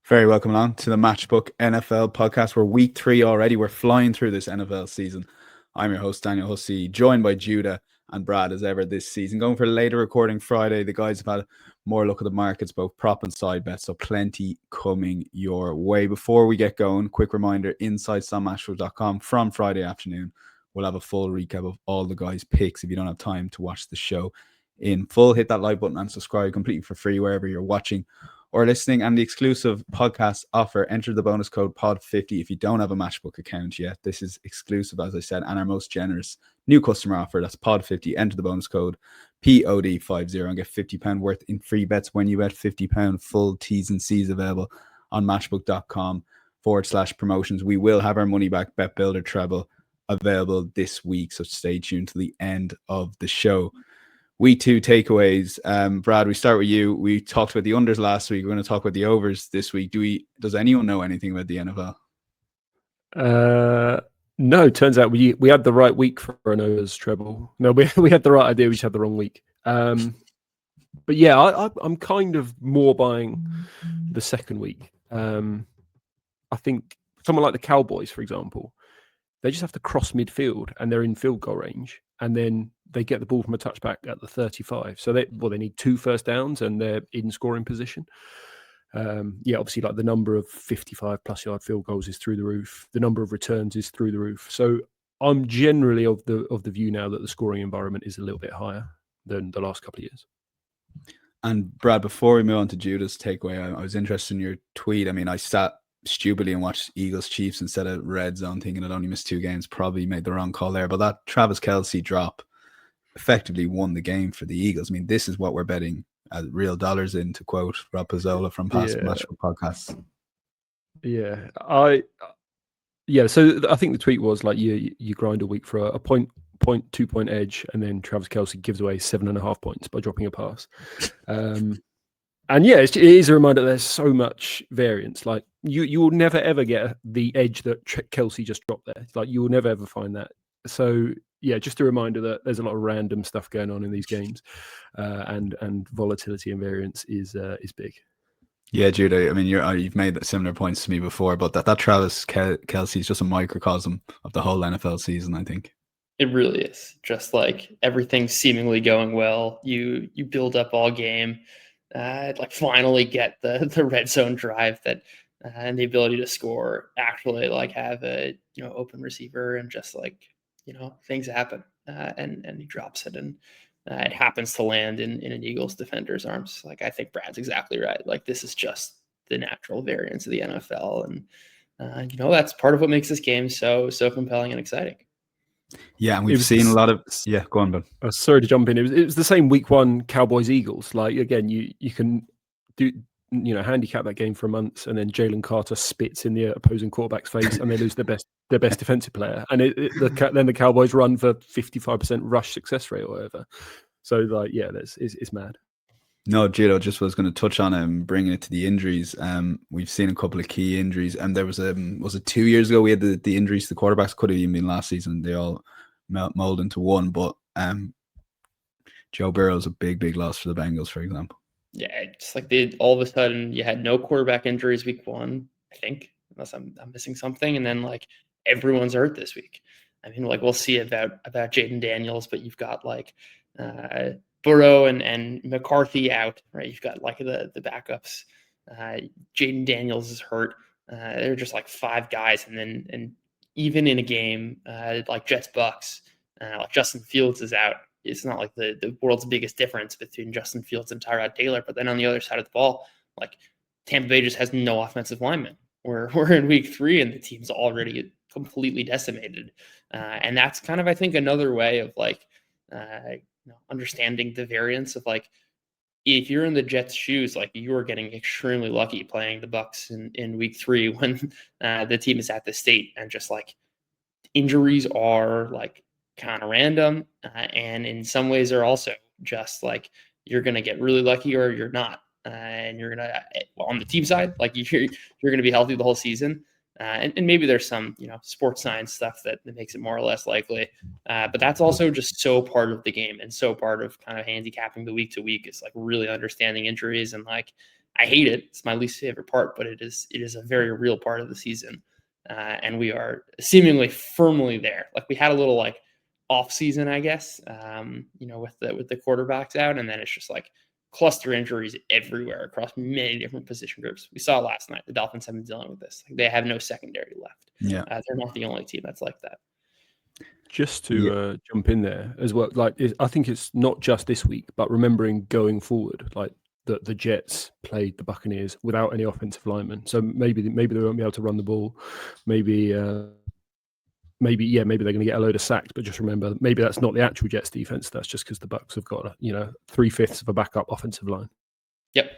Very welcome along to the Matchbook NFL podcast. We're week 3 already. We're flying through this NFL season. I'm your host, Daniel Hussey, joined by Judah and Brad as ever this season. Going for a later recording Friday. The guys have had more look at the markets, both prop and side bets, so plenty coming your way. Before we get going, quick reminder, insights.matchbook.com from Friday afternoon. We'll have a full recap of all the guys' picks if you don't have time to watch the show in full. Hit that like button and subscribe completely for free wherever you're watching or listening. And the exclusive podcast offer, enter the bonus code POD50 if you don't have a Matchbook account yet. This is exclusive, as I said, and our most generous new customer offer. That's POD50. Enter the bonus code POD50 and get £50 worth in free bets when you bet £50. Full T's and C's available on matchbook.com/promotions. We will have our money back bet builder treble available this week, so stay tuned to the end of the show. Week 2 takeaways. Brad, we start with you. We talked about the unders last week. We're going to talk about the overs this week. Does anyone know anything about the NFL? No, turns out we had the right week for an overs treble. No, we had the right idea. We just had the wrong week. But yeah, I'm kind of more buying the second week. I think someone like the Cowboys, for example, they just have to cross midfield and they're in field goal range, and then they get the ball from a touchback at the 35. So they need 2 first downs and they're in scoring position. Obviously, like the number of 55+ yard field goals is through the roof. The number of returns is through the roof. So I'm generally of the view now that the scoring environment is a little bit higher than the last couple of years. And Brad, before we move on to Judah's takeaway, I was interested in your tweet. I mean, I sat stupidly and watched Eagles Chiefs instead of Red Zone, thinking I'd only missed 2 games. Probably made the wrong call there. But that Travis Kelce drop effectively won the game for the Eagles. I mean, this is what we're betting real dollars in, to quote Rob Pizzola from past Matchbook podcasts. So I think the tweet was like you grind a week for a 2-point edge, and then Travis Kelce gives away 7.5 points by dropping a pass. And yeah, it is a reminder there's so much variance. Like you will never ever get the edge that Kelce just dropped there. Like you will never ever find that. So yeah, just a reminder that there's a lot of random stuff going on in these games, and volatility and variance is big. Yeah, Judah, I mean, you've made similar points to me before, but that Travis Kelce is just a microcosm of the whole NFL season, I think. It really is. Just like everything's seemingly going well. You build up all game, like finally get the red zone drive that and the ability to score, actually like have a open receiver, and just like things happen, and he drops it, and it happens to land in an Eagles defender's arms. Like, I think Brad's exactly right. Like, this is just the natural variance of the NFL, and that's part of what makes this game so compelling and exciting. Yeah, and we've seen a lot of go on, Ben. Sorry to jump in. It was the same week 1 Cowboys Eagles. Like, again, you can do handicap that game for a month, and then Jalen Carter spits in the opposing quarterback's face, and they lose their best defensive player, and then the Cowboys run for 55% rush success rate or whatever. So like, yeah, it's mad. No, Judo, just was going to touch on bringing it to the injuries. We've seen a couple of key injuries, and there was it 2 years ago we had the injuries to the quarterbacks. Could have even been last season. They all mold into one, but Joe Burrow's a big loss for the Bengals, for example. Yeah, just like all of a sudden you had no quarterback injuries week 1, I think, unless I'm missing something, and then like everyone's hurt this week. I mean, like, we'll see about Jaden Daniels, but you've got like Burrow and McCarthy out, right? You've got like the backups. Jaden Daniels is hurt. They're just like 5 guys, and even in a game like Jets Bucks, like Justin Fields is out. It's not like the world's biggest difference between Justin Fields and Tyrod Taylor. But then on the other side of the ball, like Tampa Bay just has no offensive linemen. We're in week 3 and the team's already completely decimated. And that's kind of, I think, another way of like understanding the variance of like, if you're in the Jets' shoes, like you are getting extremely lucky playing the Bucks in week 3 when the team is at the state, and just like injuries are like kind of random, and in some ways are also just like you're going to get really lucky or you're not, and you're going to, on the team side, like you're going to be healthy the whole season, and maybe there's some sports science stuff that makes it more or less likely, but that's also just so part of the game, and so part of kind of handicapping the week to week is like really understanding injuries and like I hate it. It's my least favorite part, but it is a very real part of the season. And we are seemingly firmly there. Like we had a little like off season, I guess, with the quarterbacks out, and then it's just like cluster injuries everywhere across many different position groups. We saw last night the Dolphins have been dealing with this. Like, they have no secondary left. Yeah, they're not the only team that's like that. Just to jump in there as well, I think it's not just this week, but remembering going forward, like the Jets played the Buccaneers without any offensive linemen, so maybe they won't be able to run the ball. Maybe they're going to get a load of sacks. But just remember, maybe that's not the actual Jets defense. That's just because the Bucs have got 3/5 of a backup offensive line. Yep.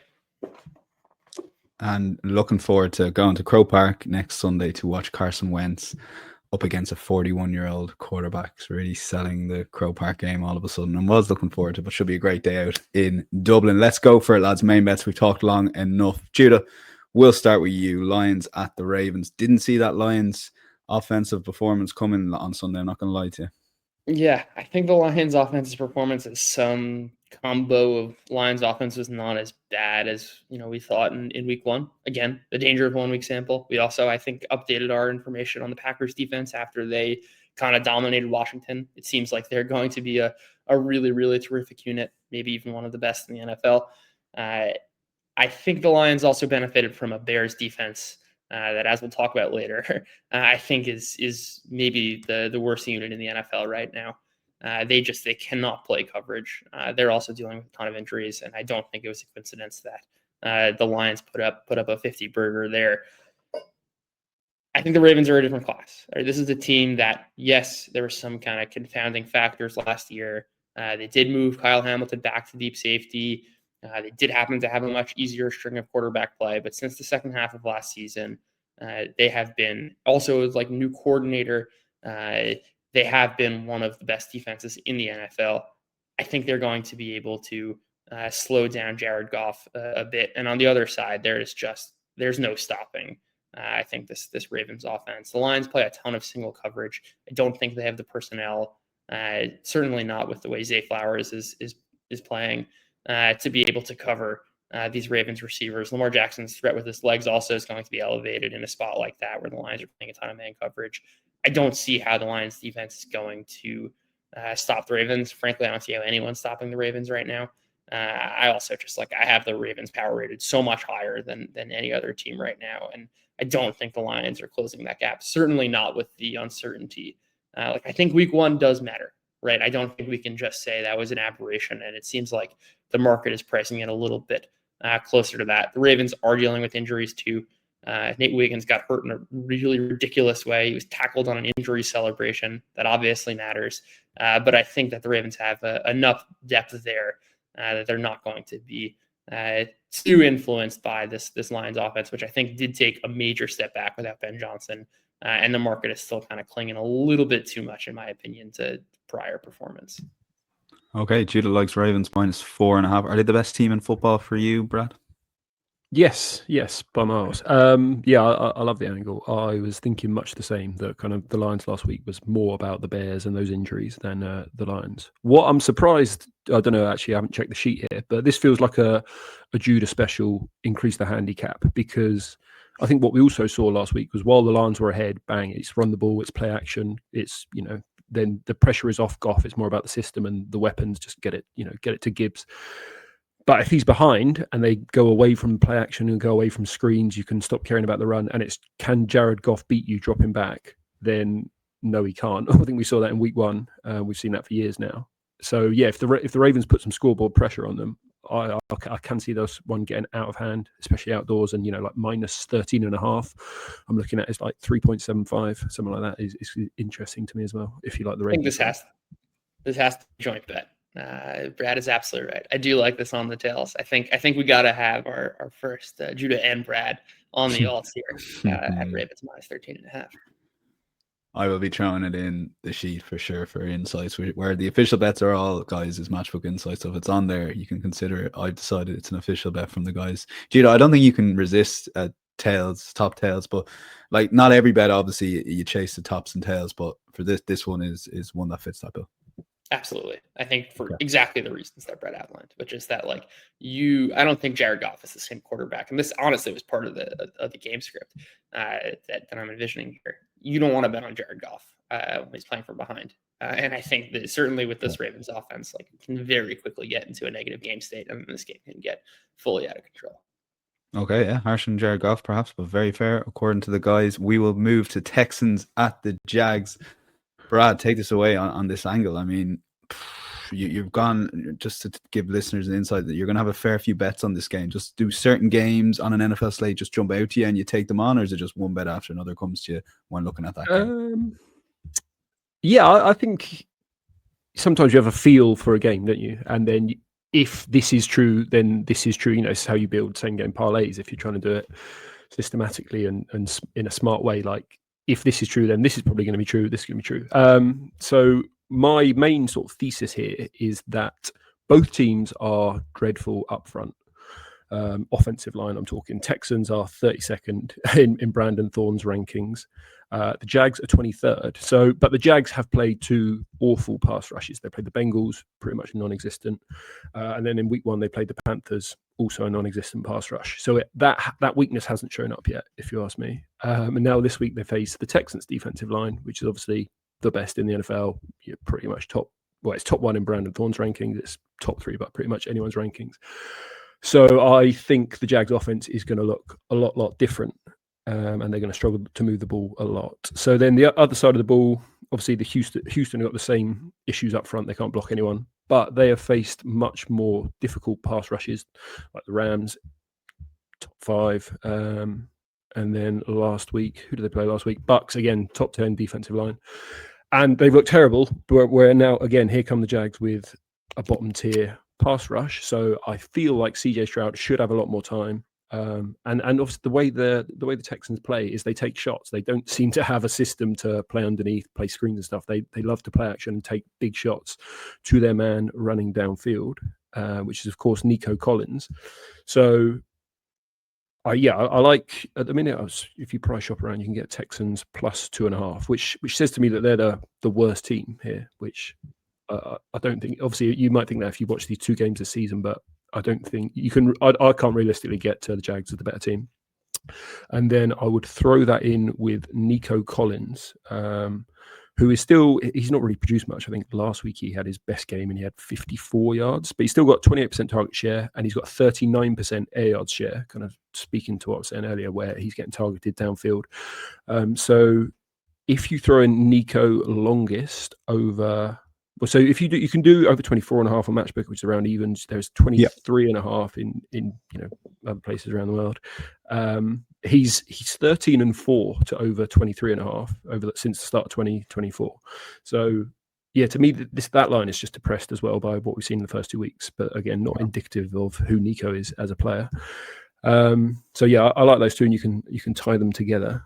And looking forward to going to Crow Park next Sunday to watch Carson Wentz up against a 41-year-old quarterback. It's really selling the Crow Park game all of a sudden. And was looking forward to it, but should be a great day out in Dublin. Let's go for it, lads. Main bets. We've talked long enough. Judah, we'll start with you. Lions at the Ravens. Didn't see that Lions offensive performance coming on Sunday. I'm not going to lie to you. Yeah, I think the Lions' offensive performance is some combo of Lions' offense was not as bad as we thought in week one. Again, the danger of 1 week sample. We also, I think, updated our information on the Packers defense after they kind of dominated Washington. It seems like they're going to be a really, really terrific unit, maybe even one of the best in the NFL. I think the Lions also benefited from a Bears defense that, as we'll talk about later, I think is maybe the worst unit in the NFL right now. They cannot play coverage. They're also dealing with a ton of injuries, and I don't think it was a coincidence that the Lions put up a 50 burger there. I think the Ravens are a different class. This is a team that, yes, there were some kind of confounding factors last year. They did move Kyle Hamilton back to deep safety. They did happen to have a much easier string of quarterback play, but since the second half of last season, they have been also like new coordinator. They have been one of the best defenses in the NFL. I think they're going to be able to slow down Jared Goff a bit. And on the other side, there's no stopping. I think this Ravens offense. The Lions play a ton of single coverage. I don't think they have the personnel. Certainly not with the way Zay Flowers is playing. To be able to cover these Ravens receivers. Lamar Jackson's threat with his legs also is going to be elevated in a spot like that where the Lions are playing a ton of man coverage. I don't see how the Lions defense is going to stop the Ravens. Frankly, I don't see how anyone's stopping the Ravens right now. I also I have the Ravens power rated so much higher than any other team right now. And I don't think the Lions are closing that gap. Certainly not with the uncertainty. I think week one does matter. Right. I don't think we can just say that was an aberration. And it seems like the market is pricing it a little bit closer to that. The Ravens are dealing with injuries too. Nate Wiggins got hurt in a really ridiculous way. He was tackled on an injury celebration. That obviously matters. But I think that the Ravens have enough depth there that they're not going to be too influenced by this Lions offense, which I think did take a major step back without Ben Johnson. And the market is still kind of clinging a little bit too much, in my opinion, to prior performance. Okay, Judah likes Ravens -4.5. Are they the best team in football for you, Brad? Yes, by miles. Yeah, I love the angle. I was thinking much the same, that kind of the Lions last week was more about the Bears and those injuries than the Lions. What I'm surprised, I don't know, actually I haven't checked the sheet here, but this feels like a Judah special, increase the handicap, because I think what we also saw last week was while the Lions were ahead, bang, it's run the ball, it's play action, it's, then the pressure is off Goff. It's more about the system and the weapons. Just get it to Gibbs. But if he's behind and they go away from play action and go away from screens, you can stop caring about the run. And it's, can Jared Goff beat you dropping back? Then no, he can't. I think we saw that in week one. We've seen that for years now. So yeah, if the Ravens put some scoreboard pressure on them, I can see those one getting out of hand, especially outdoors, and like -13.5. I'm looking at it's like 3.75, something like that is interesting to me as well. If you like the Ravens, I think this has to be joint bet. Brad is absolutely right. I do like this on the tails. I think we got to have our first Judah and Brad on the alts here at Ravens -13.5. I will be throwing it in the sheet for sure for insights, where the official bets are all, guys, is Matchbook Insights. So if it's on there, you can consider it. I've decided it's an official bet from the guys. Judah, I don't think you can resist top tails, but like not every bet, obviously, you chase the tops and tails, but for this one is one that fits that bill. Absolutely. I think for Okay. exactly the reasons that Brett outlined, which is that like I don't think Jared Goff is the same quarterback. And this honestly was part of the game script that I'm envisioning here. You don't want to bet on Jared Goff when he's playing from behind. And I think that certainly with this Ravens offense, like it can very quickly get into a negative game state, and this game can get fully out of control. Okay, yeah, harsh on Jared Goff perhaps, but very fair according to the guys. We will move to Texans at the Jags. Brad, take this away on this angle. I mean, you've gone, just to give listeners an insight, that you're going to have a fair few bets on this game. Just do certain games on an NFL slate just jump out to you and you take them on, or is it just one bet after another comes to you when looking at that game? Yeah, I think sometimes you have a feel for a game, don't you? And then if this is true, then this is true. You know, it's how you build same game parlays if you're trying to do it systematically and in a smart way. Like, if this is true, then this is probably going to be true. This is going to be true. So my main sort of thesis here is that both teams are dreadful up front. Offensive line, I'm talking. Texans are 32nd in Brandon Thorne's rankings. The Jags are 23rd. But the Jags have played two awful pass rushes. They played the Bengals, pretty much non-existent, and then in week 1 they played the Panthers, also a non-existent pass rush. So that weakness hasn't shown up yet, if you ask me. And now this week they face the Texans' defensive line, which is obviously the best in the NFL. You're pretty much top. Well, it's top 1 in Brandon Thorne's rankings. It's top 3, but pretty much anyone's rankings. So I think the Jags offense is going to look a lot different, and they're going to struggle to move the ball a lot. So then the other side of the ball, obviously the Houston have got the same issues up front. They can't block anyone, but they have faced much more difficult pass rushes, like the Rams, top 5. And then last week, who did they play last week? Bucks, again, top 10 defensive line. And they've looked terrible, where now, again, here come the Jags with a bottom tier pass rush. So I feel like CJ Stroud should have a lot more time. And obviously the way the Texans play is they take shots. They don't seem to have a system to play underneath, play screens and stuff. They love to play action and take big shots to their man running downfield, which is of course Nico Collins. So I like at the minute. If you price shop around, you can get Texans plus 2.5, which says to me that they're the worst team here. Which I don't think. Obviously, you might think that if you watch these 2 games this season, but I don't think you can. I can't realistically get to the Jags as the better team. And then I would throw that in with Nico Collins, who is he's not really produced much. I think last week he had his best game and he had 54 yards, but he's still got 28% target share and he's got 39% air yards share, kind of speaking to what I was saying earlier, where he's getting targeted downfield. So if you throw in Nico longest over, well, so if you can do over 24.5 on Matchbook, which is around even. There's 23.5 in other places around the world. He's 13-4 to over 23.5 since the start of 2024. So yeah, to me that line is just depressed as well by what we've seen in the first 2 weeks. But again, not indicative of who Nico is as a player. So yeah, I like those two, and you can tie them together.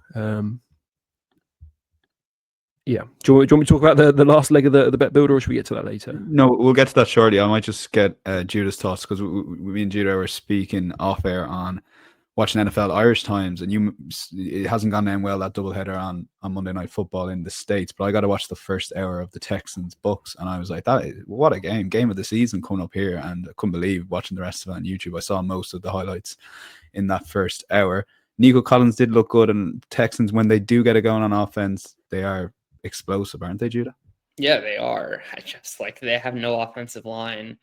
Yeah. Do you want me to talk about the last leg of the bet builder, or should we get to that later? No, we'll get to that shortly. I might just get Judah's thoughts, because we and Judah were speaking off air on watching NFL Irish Times, and it hasn't gone down well, that doubleheader on Monday Night Football in the States. But I got to watch the first hour of the Texans Bucks, and I was like, what a game of the season coming up here. And I couldn't believe watching the rest of it on YouTube. I saw most of the highlights in that first hour. Nico Collins did look good, and Texans, when they do get it going on offense, they are explosive, aren't they, Judah? Yeah, they are. I just they have no offensive line,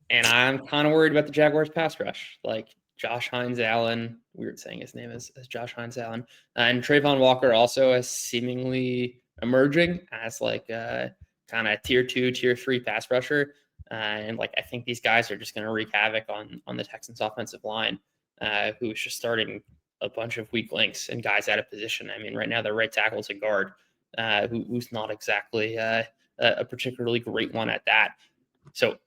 and I'm kind of worried about the Jaguars pass rush. Like Josh Hines Allen, weird saying his name is Josh Hines Allen, and Trayvon Walker also is seemingly emerging as a kind of tier 2, tier 3 pass rusher. And I think these guys are just going to wreak havoc on the Texans offensive line, who's just starting a bunch of weak links and guys out of position. I mean, right now their right tackle is a guard, who's not exactly a particularly great one at that. So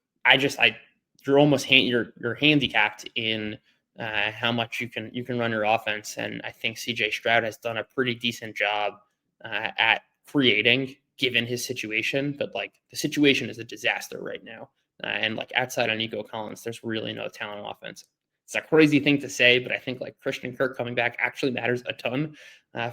you're almost you're handicapped in how much you can run your offense, and I think CJ Stroud has done a pretty decent job at creating, given his situation. But the situation is a disaster right now, and outside of Nico Collins, there's really no talent on offense. It's a crazy thing to say, but I think Christian Kirk coming back actually matters a ton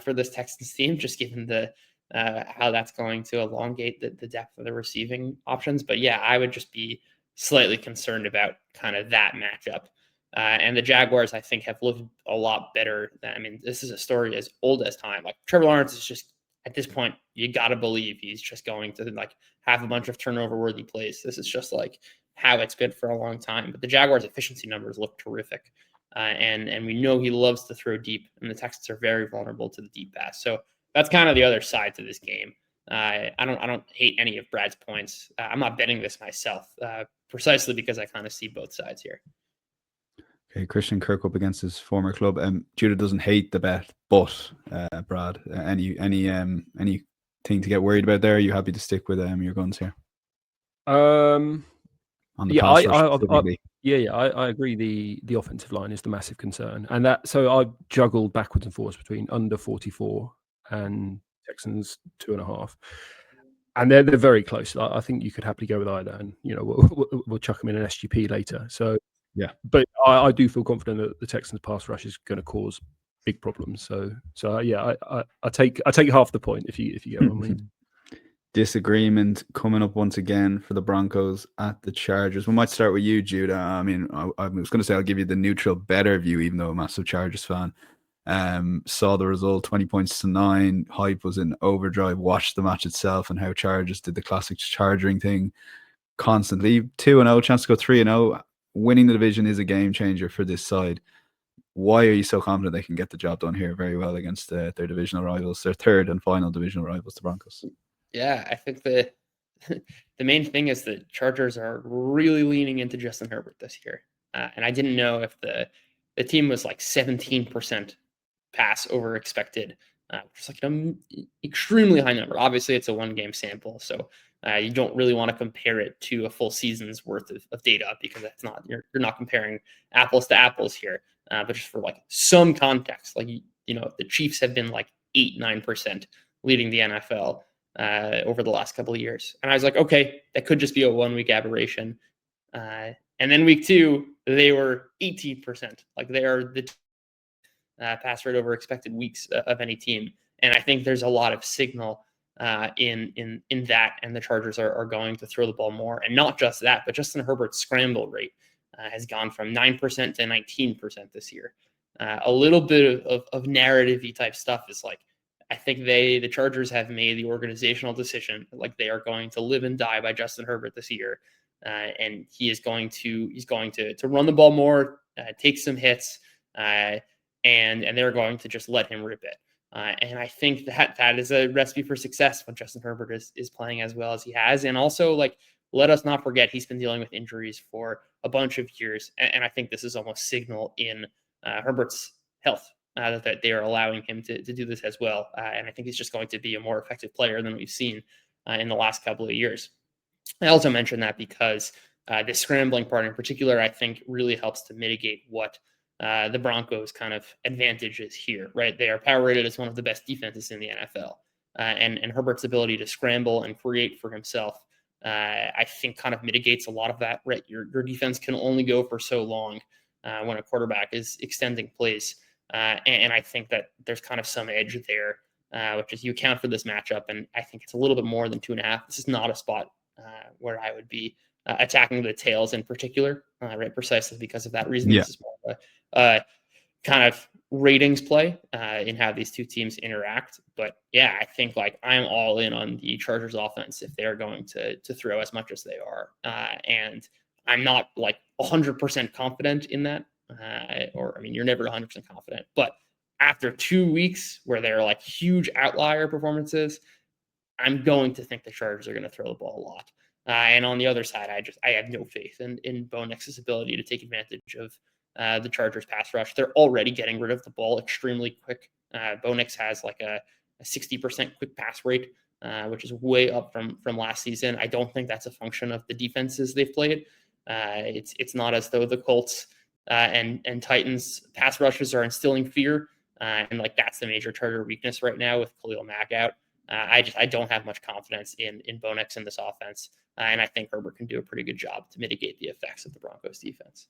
for this Texans team, just given the how that's going to elongate the depth of the receiving options. But yeah, I would just be slightly concerned about kind of that matchup. And the Jaguars, I think, have looked a lot better. I mean, this is a story as old as time. Like Trevor Lawrence is just, at this point, you got to believe he's just going to like have a bunch of turnover-worthy plays. This is just like how it's good for a long time. But the Jaguars' efficiency numbers look terrific. And we know he loves to throw deep, and the Texans are very vulnerable to the deep pass. So that's kind of the other side to this game. I don't hate any of Brad's points. I'm not betting this myself, precisely because I kind of see both sides here. Okay, Christian Kirk up against his former club. Judah doesn't hate the bet, but Brad, anything to get worried about there? Are you happy to stick with your guns here? On the pass rush specifically. I agree. The offensive line is the massive concern, and so I juggled backwards and forwards between under 44 and Texans 2.5, and they're very close. I think you could happily go with either, and we'll chuck them in an SGP later. So yeah, but I do feel confident that the Texans pass rush is going to cause big problems. So yeah, I take half the point if you get what I mean. Disagreement coming up once again for the Broncos at the Chargers. We might start with you, Judah. I mean, I was going to say I'll give you the neutral, better view, even though I'm a massive Chargers fan. Saw the result, 20 points to 9. Hype was in overdrive. Watched the match itself and how Chargers did the classic charging thing constantly. 2-0, chance to go 3-0. Winning the division is a game changer for this side. Why are you so confident they can get the job done here very well against their divisional rivals, their third and final divisional rivals, the Broncos? Yeah, I think the main thing is that Chargers are really leaning into Justin Herbert this year. And I didn't know if the team was like 17% pass over expected, which is like an extremely high number. Obviously, it's a one-game sample, so you don't really want to compare it to a full season's worth of data because that's not you're not comparing apples to apples here. But just for like some context, like the Chiefs have been like 8-9% leading the NFL over the last couple of years, and I was like, okay, that could just be a 1-week aberration. And then week 2, they were 18%. Like they are the pass rate over expected weeks of any team, and I think there's a lot of signal in that, and the Chargers are going to throw the ball more, and not just that, but Justin Herbert's scramble rate has gone from 9% to 19% this year. A little bit of narrative-y type stuff is like, I think the Chargers have made the organizational decision, like they are going to live and die by Justin Herbert this year, and he's going to run the ball more, take some hits, and they're going to just let him rip it. And I think that is a recipe for success when Justin Herbert is playing as well as he has. And also, like, let us not forget he's been dealing with injuries for a bunch of years. And I think this is almost signal in Herbert's health that they are allowing him to do this as well. And I think he's just going to be a more effective player than we've seen in the last couple of years. I also mentioned that because this scrambling part in particular, I think really helps to mitigate what the Broncos' kind of advantage is here, right? They are power rated as one of the best defenses in the NFL. And Herbert's ability to scramble and create for himself, I think kind of mitigates a lot of that, right? Your defense can only go for so long when a quarterback is extending plays. And I think that there's kind of some edge there, which is you account for this matchup. And I think it's a little bit more than 2.5. This is not a spot where I would be attacking the tails in particular, right? Precisely because of that reason. Yeah. This is more of a kind of ratings play in how these two teams interact. But yeah, I think like I'm all in on the Chargers offense if they're going to throw as much as they are. And I'm not like 100% confident in that. You're never 100% confident. But after 2 weeks where they're like huge outlier performances, I'm going to think the Chargers are going to throw the ball a lot. And on the other side, I have no faith in Bo Nix's ability to take advantage of the Chargers pass rush. They're already getting rid of the ball extremely quick. Bo Nix has like a 60% quick pass rate, which is way up from last season. I don't think that's a function of the defenses they've played. It's not as though the Colts and Titans pass rushes are instilling fear. And like that's the major Charger weakness right now with Khalil Mack out. I don't have much confidence in Bo Nix in this offense. And I think Herbert can do a pretty good job to mitigate the effects of the Broncos defense.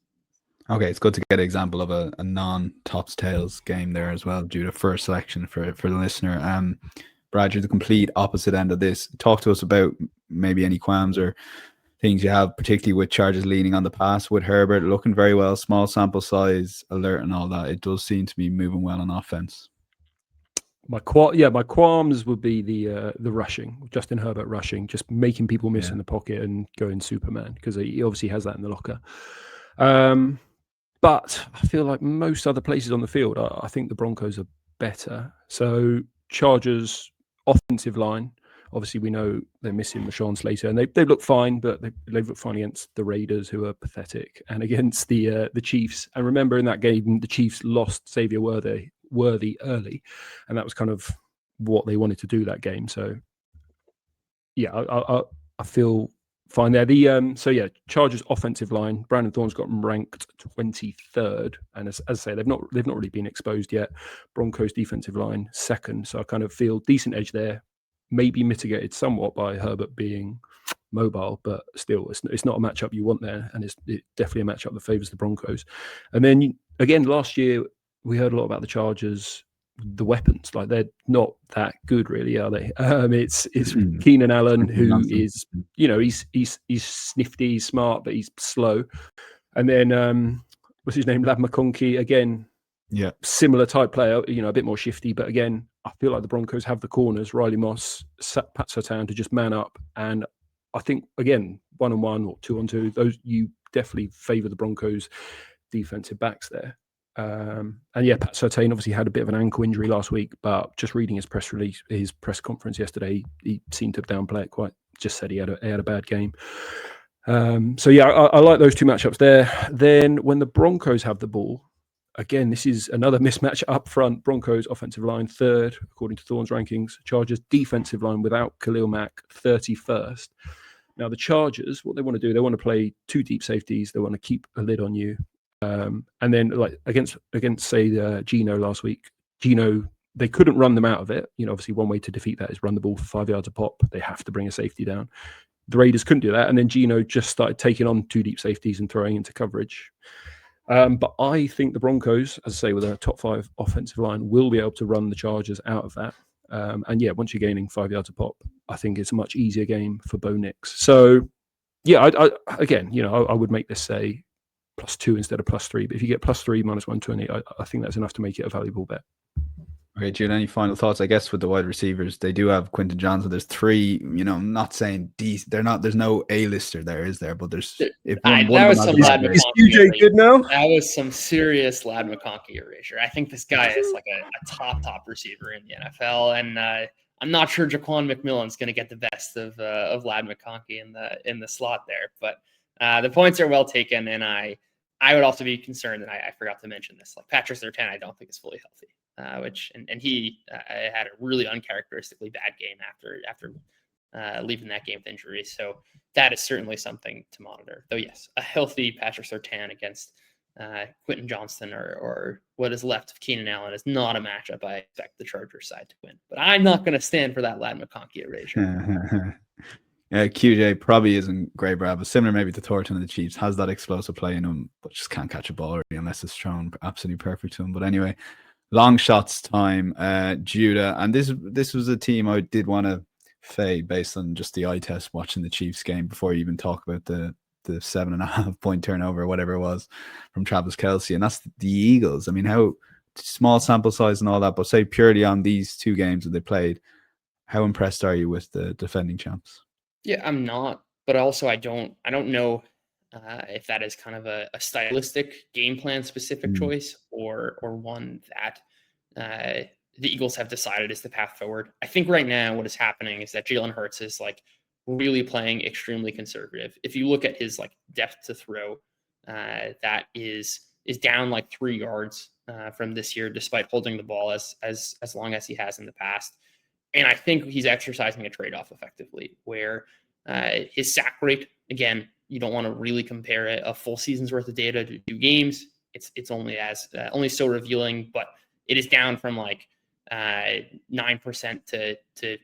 Okay, it's good to get an example of a non-tops tails game there as well, due to first selection for the listener. Brad, you're the complete opposite end of this. Talk to us about maybe any qualms or things you have, particularly with Chargers leaning on the pass, with Herbert looking very well, small sample size, alert and all that. It does seem to be moving well on offense. My qualms would be the rushing, Justin Herbert rushing, just making people miss in the pocket and going Superman, because he obviously has that in the locker. But I feel like most other places on the field, I think the Broncos are better. So Chargers offensive line, obviously we know they're missing Rashawn Slater, and they look fine, but they've looked fine against the Raiders, who are pathetic, and against the Chiefs. And remember, in that game, the Chiefs lost Xavier Worthy early, and that was kind of what they wanted to do that game. So yeah, I feel fine there. Chargers offensive line, Brandon Thorne's got them ranked 23rd, and as I say, they've not really been exposed yet. Broncos defensive line 2nd, so I kind of feel decent edge there, maybe mitigated somewhat by Herbert being mobile, but still, it's not a matchup you want there, and it's definitely a matchup that favors the Broncos. And then again, last year we heard a lot about the Chargers, the weapons, like they're not that good, really, are they? It's Keenan Allen, who is, he's snifty, he's smart, but he's slow. And then what's his name, Ladd McConkey, again, similar type player, a bit more shifty, but again, I feel like the Broncos have the corners, Riley Moss, Pat Surtain, to just man up. And I think, again, 1-on-1 or 2-on-2, those, you definitely favor the Broncos defensive backs there. Pat Surtain obviously had a bit of an ankle injury last week, but just reading his press conference yesterday, he seemed to downplay it quite. Just said he had a bad game. I like those two matchups there. Then when the Broncos have the ball, again, this is another mismatch up front. Broncos offensive line 3rd, according to Thorne's rankings. Chargers defensive line without Khalil Mack 31st. Now the Chargers, what they want to do, they want to play 2 deep safeties. They want to keep a lid on you. And then, like against say Geno last week, they couldn't run them out of it. Obviously one way to defeat that is run the ball for 5 yards a pop. They have to bring a safety down. The Raiders couldn't do that, and then Geno just started taking on 2 deep safeties and throwing into coverage. But I think the Broncos, as I say, with a top 5 offensive line, will be able to run the Chargers out of that. Once you're gaining 5 yards a pop, I think it's a much easier game for Bo Nix. So I would make this say +2 instead of +3. But if you get +3 -120, I think that's enough to make it a valuable bet. Okay, Jude, any final thoughts? I guess with the wide receivers, they do have Quentin Johnson. There's 3, I'm not saying they're not, there's no A-lister there, is there? But there's, if one that was some Ladd McConkey. Is QJ good now? That was some serious Ladd McConkey erasure. I think this guy is like a top receiver in the NFL, and I'm not sure Jaquan McMillan's going to get the best of Ladd McConkey in the slot there. But the points are well taken, and I would also be concerned, and I forgot to mention this, like Patrick Surtain, I don't think is fully healthy. He had a really uncharacteristically bad game after leaving that game with injury. So that is certainly something to monitor. Though yes, a healthy Patrick Surtain against Quentin Johnston or what is left of Keenan Allen is not a matchup I expect the Chargers side to win. But I'm not going to stand for that Ladd McConkey erasure. Yeah, QJ probably isn't great, Brad, but similar maybe to Thornton and the Chiefs, has that explosive play in him, but just can't catch a ball really unless it's thrown absolutely perfect to him. But anyway, long shots time, Judah, and this was a team I did want to fade based on just the eye test watching the Chiefs game before you even talk about the 7.5 point turnover or whatever it was from Travis Kelce, and that's the Eagles. I mean, how small sample size and all that, but say purely on these 2 games that they played, how impressed are you with the defending champs? Yeah, I'm not, but also I don't know if that is kind of a stylistic game plan specific choice or one that the Eagles have decided is the path forward. I think right now what is happening is that Jalen Hurts is like really playing extremely conservative. If you look at his like depth to throw, that is down like 3 yards from this year, despite holding the ball as long as he has in the past. And I think he's exercising a trade-off effectively, where his sack rate, again, you don't want to really compare a full season's worth of data to 2 games. It's only so revealing, but it is down from like 9% to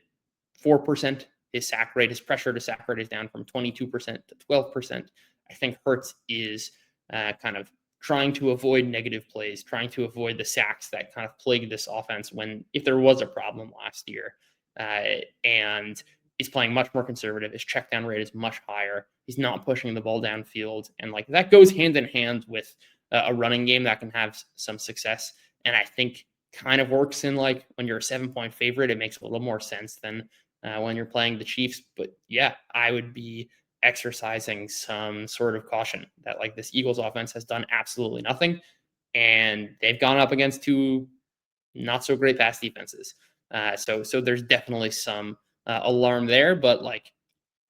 4%. His sack rate, his pressure to sack rate is down from 22% to 12%. I think Hurts is kind of trying to avoid negative plays, trying to avoid the sacks that kind of plagued this offense if there was a problem last year. and he's playing much more conservative. His check down rate is much higher. He's not pushing the ball downfield, and like that goes hand in hand with a running game that can have some success. And I think kind of works in like when you're a 7-point favorite, it makes a little more sense than when you're playing the Chiefs. But yeah, I would be exercising some sort of caution that like this Eagles offense has done absolutely nothing, and they've gone up against two not so great pass defenses. So there's definitely some alarm there, but like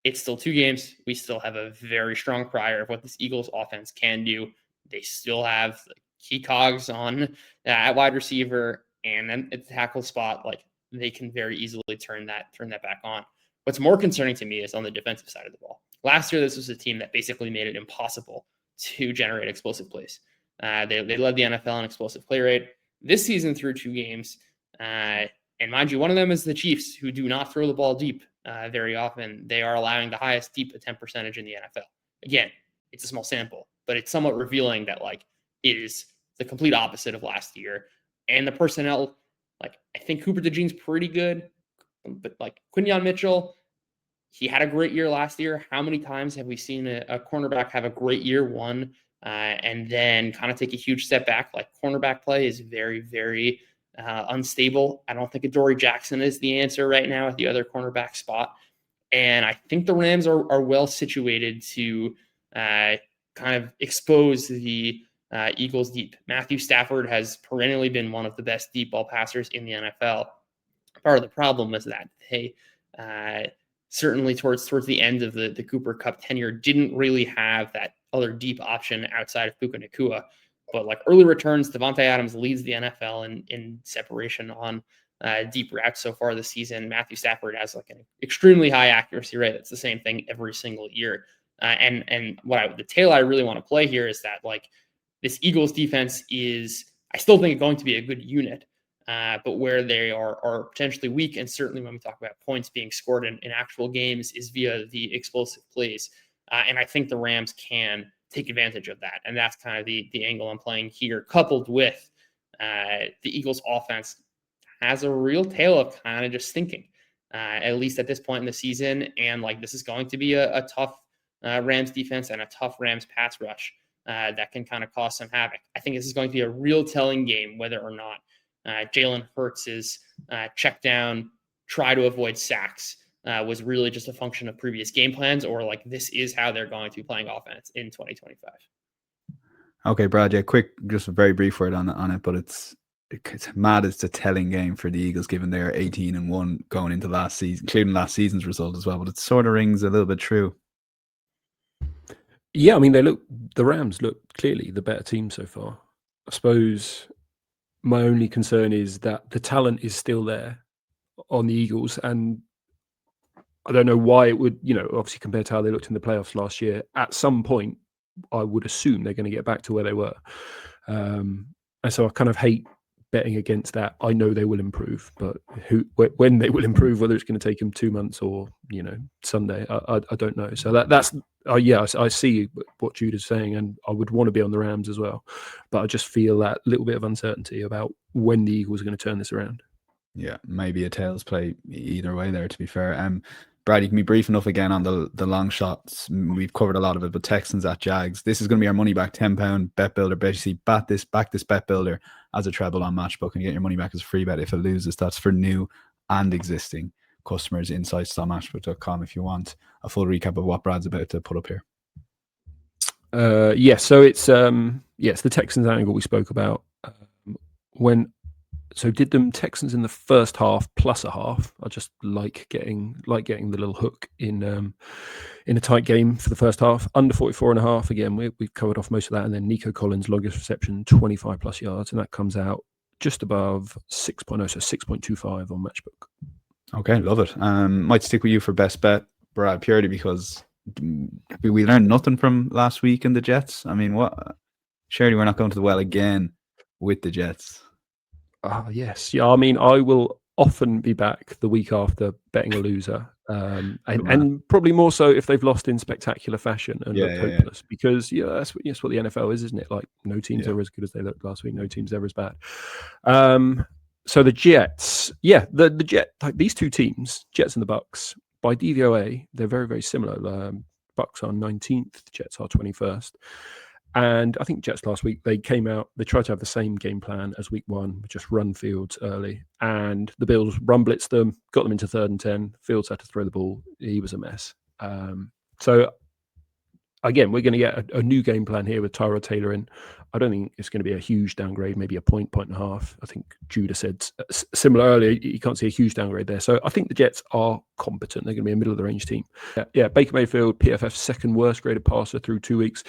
it's still 2 games. We still have a very strong prior of what this Eagles offense can do. They still have key cogs on at wide receiver and then at the tackle spot. Like they can very easily turn that back on. What's more concerning to me is on the defensive side of the ball. Last year, this was a team that basically made it impossible to generate explosive plays. They led the NFL in explosive play rate. This season through 2 games, and mind you, one of them is the Chiefs, who do not throw the ball deep very often. They are allowing the highest deep attempt percentage in the NFL. Again, it's a small sample, but it's somewhat revealing that like it is the complete opposite of last year. And the personnel, like I think Cooper DeJean's pretty good, but like Quinyon Mitchell, he had a great year last year. How many times have we seen a cornerback have a great year one and then kind of take a huge step back? Like cornerback play is very, very unstable. I don't think Adoree Jackson is the answer right now at the other cornerback spot. And I think the Rams are well situated to kind of expose the Eagles deep. Matthew Stafford has perennially been one of the best deep ball passers in the NFL. Part of the problem is that they certainly towards the end of the Cooper Kupp tenure didn't really have that other deep option outside of Puka Nacua. But like early returns, Devontae Adams leads the NFL in separation on deep routes so far this season. Matthew Stafford has like an extremely high accuracy rate. It's the same thing every single year. And the tale I really want to play here is that like this Eagles defense is, I still think, going to be a good unit. But where they are potentially weak, and certainly when we talk about points being scored in actual games, is via the explosive plays. And I think the Rams can take advantage of that. And that's kind of the angle I'm playing here, coupled with the Eagles offense has a real tale of kind of just stinking, at least at this point in the season. And like this is going to be a tough Rams defense and a tough Rams pass rush that can kind of cause some havoc. I think this is going to be a real telling game whether or not Jalen Hurts' check down, try to avoid sacks was really just a function of previous game plans, or like this is how they're going to be playing offense in 2025. Okay, Brad, yeah, quick, just a very brief word on it, but it's mad. It's a telling game for the Eagles, given they're 18-1 going into last season, including last season's result as well, but it sort of rings a little bit true. Yeah, I mean, the Rams look clearly the better team so far. I suppose my only concern is that the talent is still there on the Eagles, and I don't know why it would, obviously compared to how they looked in the playoffs last year, at some point, I would assume they're going to get back to where they were. And so I kind of hate betting against that. I know they will improve, but when they will improve, whether it's going to take them 2 months or, Sunday, I don't know. So that's I see what Judah's saying, and I would want to be on the Rams as well. But I just feel that little bit of uncertainty about when the Eagles are going to turn this around. Yeah, maybe a tails play either way there, to be fair. Brad, you can be brief enough again on the long shots. We've covered a lot of it, but Texans at Jags. This is going to be our money back £10 bet builder. Basically, back this bet builder as a treble on Matchbook and get your money back as a free bet if it loses. That's for new and existing customers. Insights.matchbook.com if you want a full recap of what Brad's about to put up here. So it's the Texans angle we spoke about. So did them Texans in the first half plus a half. I just like getting the little hook in a tight game for the first half. Under 44.5. Again, we've covered off most of that. And then Nico Collins, longest reception, 25 plus yards. And that comes out just above 6.0, so 6.25 on Matchbook. Okay, love it. Might stick with you for best bet, Brad, purely because we learned nothing from last week in the Jets. I mean, what? Surely we're not going to the well again with the Jets. Yes. Yeah, I mean, I will often be back the week after betting a loser. And probably more so if they've lost in spectacular fashion and looked hopeless. Because that's what the NFL is, isn't it? Like no team's ever as good as they looked last week. No team's ever as bad. So the Jets, the Jet, like these two teams, Jets and the Bucks, by DVOA, they're very, very similar. Bucks are 19th, Jets are 21st. And I think Jets last week, they came out, they tried to have the same game plan as week one, just run Fields early. And the Bills run blitzed them, got them into 3rd and 10. Fields had to throw the ball. He was a mess. So again, we're going to get a new game plan here with Tyrod Taylor in. I don't think it's going to be a huge downgrade, maybe a point and a half. I think Judah said similar earlier. You can't see a huge downgrade there. So I think the Jets are competent. They're going to be a middle of the range team. Yeah, Baker Mayfield, PFF's second worst graded passer through 2 weeks.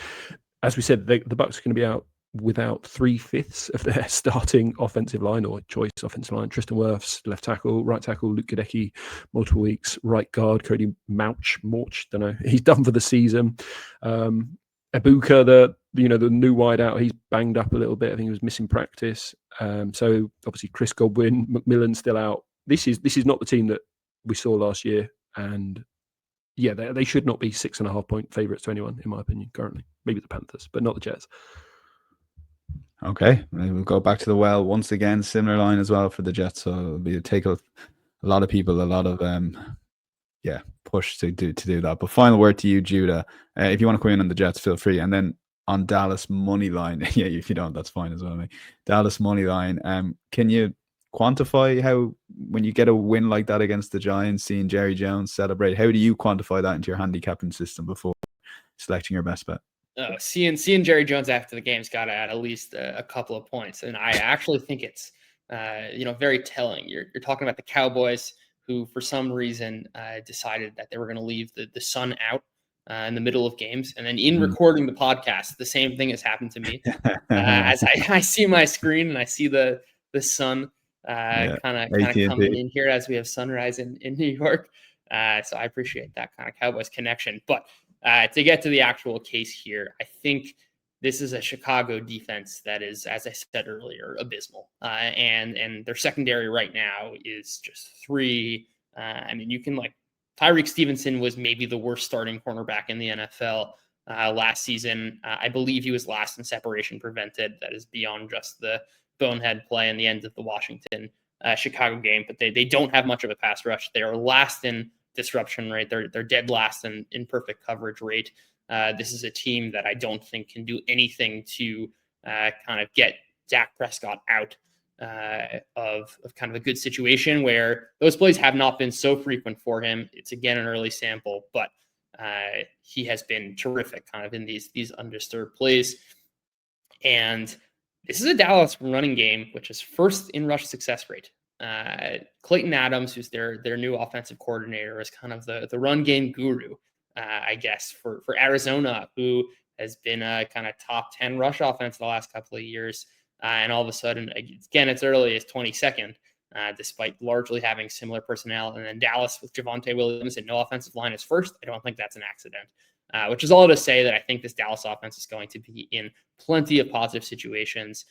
As we said, the Bucs are going to be out without 3/5 of their starting offensive line or choice offensive line. Tristan Wirfs, left tackle, right tackle, Luke Gadecki, multiple weeks, right guard, Cody Mauch, don't know. He's done for the season. Ibuka, the new wideout, he's banged up a little bit. I think he was missing practice. So obviously Chris Godwin, McMillan still out. This is not the team that we saw last year, and yeah, they should not be 6.5 point favourites to anyone, in my opinion, currently. Maybe the Panthers, but not the Jets. Okay, we'll go back to the well once again. Similar line as well for the Jets. So it'll take a lot of people, a lot of push to do that. But final word to you, Judah. If you want to come in on the Jets, feel free. And then on Dallas money line, yeah, if you don't, that's fine as well, mate. Dallas money line. Can you quantify how, when you get a win like that against the Giants, seeing Jerry Jones celebrate, how do you quantify that into your handicapping system before selecting your best bet? Seeing Jerry Jones after the game's got to add at least a couple of points, and I actually think it's very telling. You're talking about the Cowboys, who for some reason decided that they were going to leave the sun out in the middle of games, and then in recording the podcast, the same thing has happened to me. As I see my screen and I see the sun kind of coming in here as we have sunrise in New York. So I appreciate that kind of Cowboys connection, but. To get to the actual case here, I think this is a Chicago defense that is, as I said earlier, abysmal. And their secondary right now is just 3. You can Tyreek Stevenson was maybe the worst starting cornerback in the NFL last season. I believe he was last in separation prevented. That is beyond just the bonehead play in the end of the Washington Chicago game. But they don't have much of a pass rush. They are last in disruption rate. They're dead last in perfect coverage rate. This is a team that I don't think can do anything to kind of get Dak Prescott out of kind of a good situation where those plays have not been so frequent for him. It's again an early sample, but he has been terrific kind of in these undisturbed plays. And this is a Dallas running game, which is first in rush success rate. Clayton Adams, who's their new offensive coordinator, is kind of the run game guru, I guess, for Arizona, who has been a kind of top 10 rush offense the last couple of years. And all of a sudden, again, it's early as 22nd, despite largely having similar personnel. And then Dallas with Javonte Williams and no offensive line is first. I don't think that's an accident, which is all to say that I think this Dallas offense is going to be in plenty of positive situations.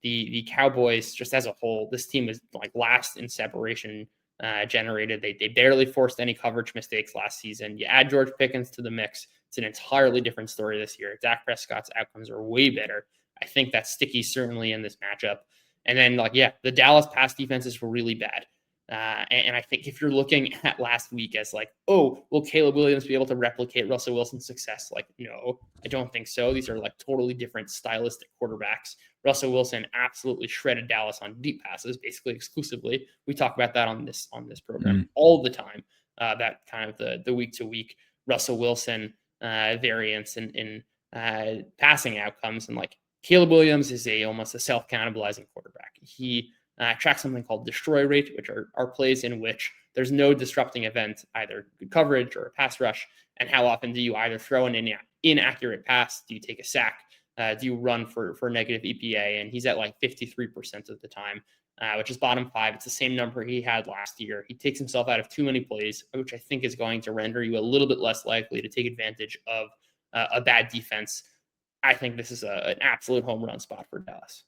The Cowboys, just as a whole, this team is last in separation generated. They barely forced any coverage mistakes last season. You add George Pickens to the mix, it's an entirely different story this year. Dak Prescott's outcomes are way better. I think that's sticky, certainly in this matchup. And then, the Dallas pass defenses were really bad. And I think if you're looking at last week as will Caleb Williams be able to replicate Russell Wilson's success? No, I don't think so. These are totally different stylistic quarterbacks. Russell Wilson absolutely shredded Dallas on deep passes, basically exclusively. We talk about that on this program all the time. That kind of the week to week Russell Wilson variance in passing outcomes, and Caleb Williams is almost a self-cannibalizing quarterback. He tracks something called destroy rate, which are plays in which there's no disrupting event, either good coverage or a pass rush. And how often do you either throw an inaccurate pass? Do you take a sack? Do you run for negative EPA? And he's at 53% of the time, which is bottom 5. It's the same number he had last year. He takes himself out of too many plays, which I think is going to render you a little bit less likely to take advantage of a bad defense. I think this is an absolute home run spot for Dallas.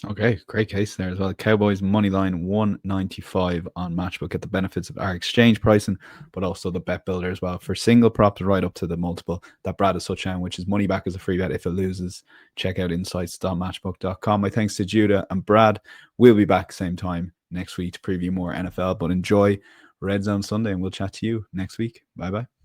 Okay, great case there as well. Cowboys money line 195 on Matchbook. Get the benefits of our exchange pricing, but also the bet builder as well for single props right up to the multiple that Brad has touched on, which is money back as a free bet if it loses. Check out insights.matchbook.com. My thanks to Judah and Brad. We'll be back same time next week to preview more NFL, but enjoy Red Zone Sunday and we'll chat to you next week. Bye bye.